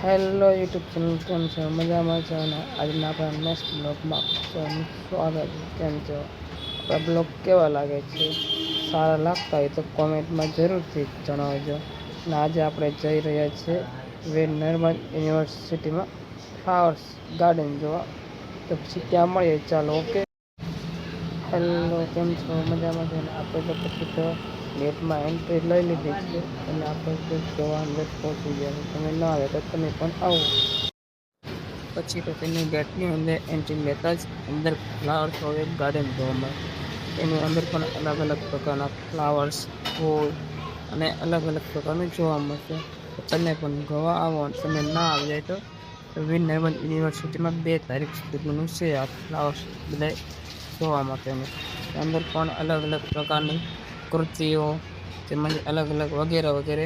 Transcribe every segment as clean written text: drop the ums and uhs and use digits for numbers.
Hello YouTube channel, કેમ છો? મજામાં છો? અને આજના આપણા નેક્સ્ટ બ્લોગમાં સ્વાગત છે. કેમ છો? આપણા બ્લોગ કેવા લાગે છે? સારા લાગતા હોય તો કોમેન્ટમાં જરૂરથી જણાવજો. અને આજે આપણે જઈ રહ્યા છીએ વીર નર્મદ યુનિવર્સિટીમાં ફ્લાવર્સ ગાર્ડન જોવા. તો પછી ત્યાં મળીએ. ચાલો, ઓકે. હેલો, કેમ છો? મજામાં છો? અને આપણે તો પછી તો ગેટમાં એન્ટ્રી લઈ લીધી છે અને આપણે તો જોવા અંદર પહોંચી ગયા. તમે ના આવે તો તમે પણ આવો. પછી તો તેની ગેટની અંદર એન્ટ્રી લેતા જ અંદર ફ્લાવર્સ એક ગાર્ડન જોવા મળે. એની અંદર પણ અલગ અલગ પ્રકારના ફ્લાવર્સ, ફૂલ અને અલગ અલગ પ્રકારનું જોવા મળશે. તો તમે પણ જોવા આવો. તમે ના આવી જાય તો વીર નર્મદ યુનિવર્સિટીમાં 2 તારીખ સુધીનું છે આ ફ્લાવર્સ બધા જોવા માટેનું. અંદર પણ અલગ અલગ પ્રકારની કૃતિઓ તેમજ અલગ અલગ વગેરે વગેરે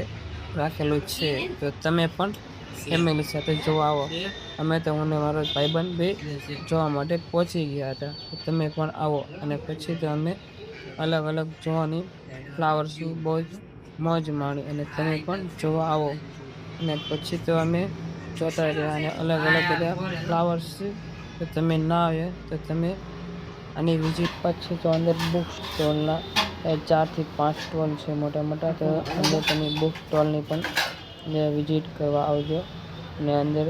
રાખેલું છે. તો તમે પણ ફેમિલી સાથે જોવા આવો. અમે તો હું ને મારો ભાઈબંધ બે જોવા માટે પહોંચી ગયા હતા. તો તમે પણ આવો. અને પછી તો અમે અલગ અલગ જોવાની ફ્લાવર્સની બહુ જ મોજ માણી અને તમે પણ જોવા આવો. અને પછી તો અમે જોતા રહ્યા અને અલગ અલગ બધા ફ્લાવર્સ છે. તો તમે ના આવ્યા તો તમે આની વિઝિટ પછી તો અંદર બુક સ્ટોલના 4 થી 5 સ્ટોલ છે મોટા મોટા. તો અંદર તમે બુક સ્ટોલની પણ વિઝિટ કરવા આવજો. અને અંદર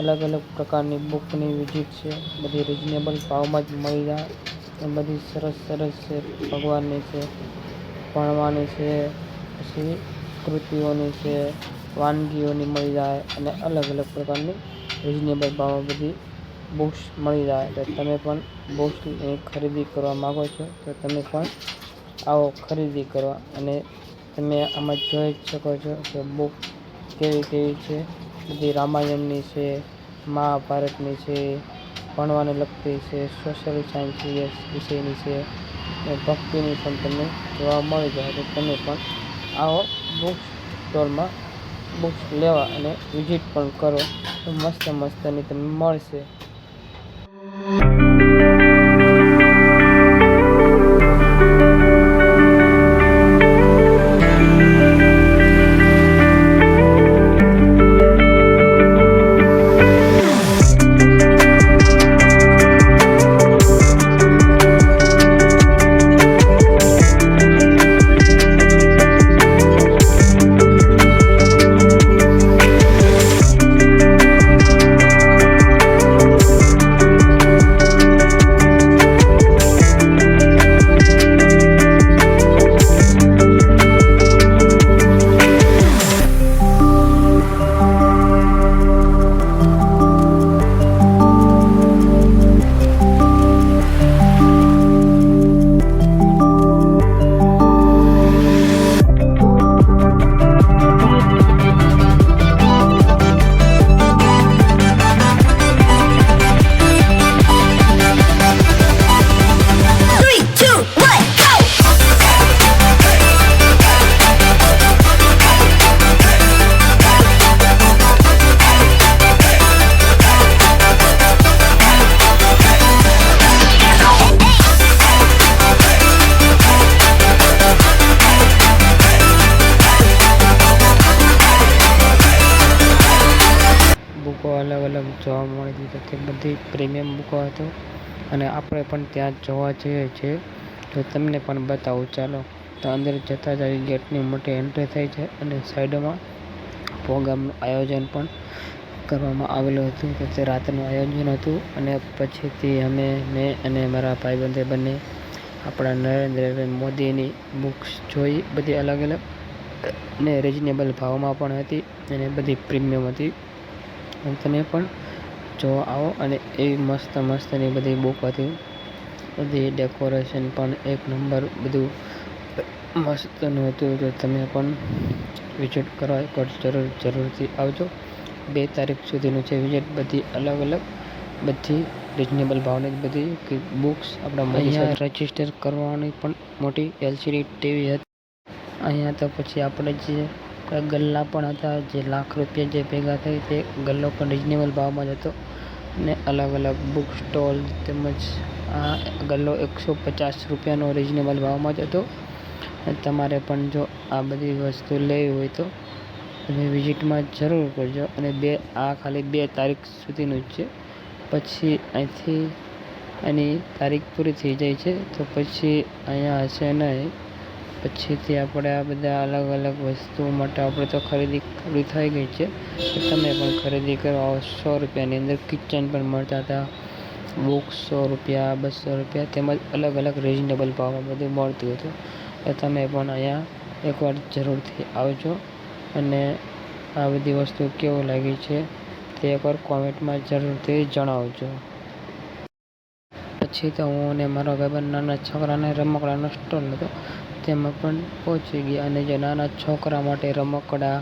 અલગ અલગ પ્રકારની બુકની વિઝિટ છે. બધી રિઝનેબલ ભાવમાં જ મળી જાય. બધી સરસ સરસ છે. ભગવાનની છે, ભણવાની છે, પછી કૃતિઓની છે, વાનગીઓની મળી જાય અને અલગ અલગ પ્રકારની રિઝનેબલ ભાવમાં બધી બુક્સ મળી જાય. તો તમે પણ બુક્સની ખરીદી કરવા માગો છો તો તમે પણ આવો ખરીદી કરવા. અને તમે આમાં જોઈ જ શકો છો કે બુક કેવી કેવી છે. બધી રામાયણની છે, મહાભારતની છે, ભણવાને લગતી છે, સોશિયલ સાયન્સ વિષયની છે, અને ભક્તિની પણ તમને જોવા મળી જાય. તો તમે પણ આવો બુક સ્ટોરમાં બુક્સ લેવા અને વિઝિટ પણ કરો. તો મસ્ત મસ્તની તમને મળશે. બુકો અલગ અલગ જોવા મળી હતી. તે બધી પ્રીમિયમ બુકો હતી. અને આપણે પણ ત્યાં જોવા જઈએ છીએ. તો તમને પણ બતાવું, ચાલો. તો અંદર જતા જ આવી ગેટની મોટી એન્ટ્રી થઈ છે અને સાઈડમાં પ્રોગ્રામનું આયોજન પણ કરવામાં આવેલું હતું. તો તે રાતનું આયોજન હતું. અને પછીથી મેં અને મારા ભાઈબંધે બંને આપણા નરેન્દ્રભાઈ મોદીની બુક્સ જોઈ. બધી અલગ અલગ ને રિઝનેબલ ભાવમાં પણ હતી અને બધી પ્રીમિયમ હતી. તમે પણ જોવા આવો. અને એવી મસ્ત મસ્તની બધી બુક હતી. બધી ડેકોરેશન પણ એક નંબર, બધું મસ્તનું હતું. તો તમે પણ વિઝિટ કરવા એકવાર જરૂરથી આવજો. 2 તારીખ સુધીનું છે વિઝિટ. બધી અલગ અલગ, બધી રિઝનેબલ ભાવની બધી બુક્સ આપણા અહીંયા રજીસ્ટર કરવાની પણ મોટી LCD ટીવી હતી. અહીંયા તો પછી આપણે જે ગલ્લા પણ હતા, જે લાખ રૂપિયા જે ભેગા થઈ તે ગલ્લો પણ રિઝનેબલ ભાવમાં જ હતો. અને અલગ અલગ બુક સ્ટોલ તેમજ આ ગલ્લો 150 રૂપિયાનો રિઝનેબલ ભાવમાં જ હતો. અને તમારે પણ જો આ બધી વસ્તુ લેવી હોય તો તમે વિઝિટમાં જરૂર કરજો. અને આ ખાલી 2 તારીખ સુધીનું જ છે. પછી અહીંથી આની તારીખ પૂરી થઈ જાય છે તો પછી અહીંયા હશે નહીં. પછીથી આપણે આ બધા અલગ અલગ વસ્તુઓ માટે આપણે તો ખરીદી પૂરી થઈ ગઈ છે. તો તમે પણ ખરીદી કરવા આવો. 100 રૂપિયાની અંદર કિચન પણ મળતા હતા. બુક્સ 100 રૂપિયા, 200 રૂપિયા તેમજ અલગ અલગ રિઝનેબલ ભાવમાં બધું મળતું હતું. તો તમે પણ અહીંયા એકવાર જરૂરથી આવજો અને આ બધી વસ્તુ કેવું લાગી છે તે એકવાર કોમેન્ટમાં જરૂરથી જણાવજો. પછી તો હું અને મારો ભાઈબંધ નાના છોકરાને રમકડાનો સ્ટોલ હતો તેમાં પણ પહોંચી ગયા. અને જે નાના છોકરા માટે રમકડા,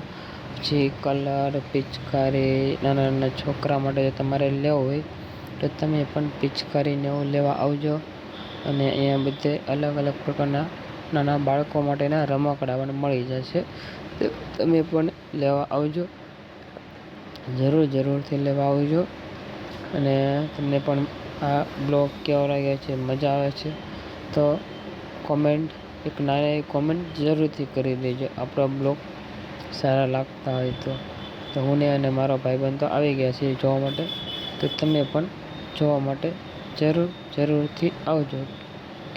પછી કલર, પિચકારી, નાના છોકરા માટે તમારે લેવું હોય તો તમે પણ પિચકારીને એવું લેવા આવજો. અને અહીંયા બધે અલગ અલગ પ્રકારના નાના બાળકો માટેના રમકડા પણ મળી જશે. તો તમે પણ લેવા આવજો. જરૂરથી લેવા આવજો. અને તમને પણ આ બ્લોગ કેવો લાગે છે, મજા આવે છે તો એક નાની કોમેન્ટ જરૂરથી કરી દેજો. આપણો બ્લોગ સારા લાગતા હોય તો હું અને મારો ભાઈબંધ તો આવી ગયા છીએ જોવા માટે. તો તમે પણ જોવા માટે જરૂરથી આવજો.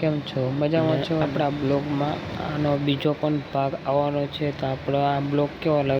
કેમ છો? મજામાં છો? આપણા બ્લોગમાં આનો બીજો પણ ભાગ આવવાનો છે. તો આપણો આ બ્લોગ કેવો લાગે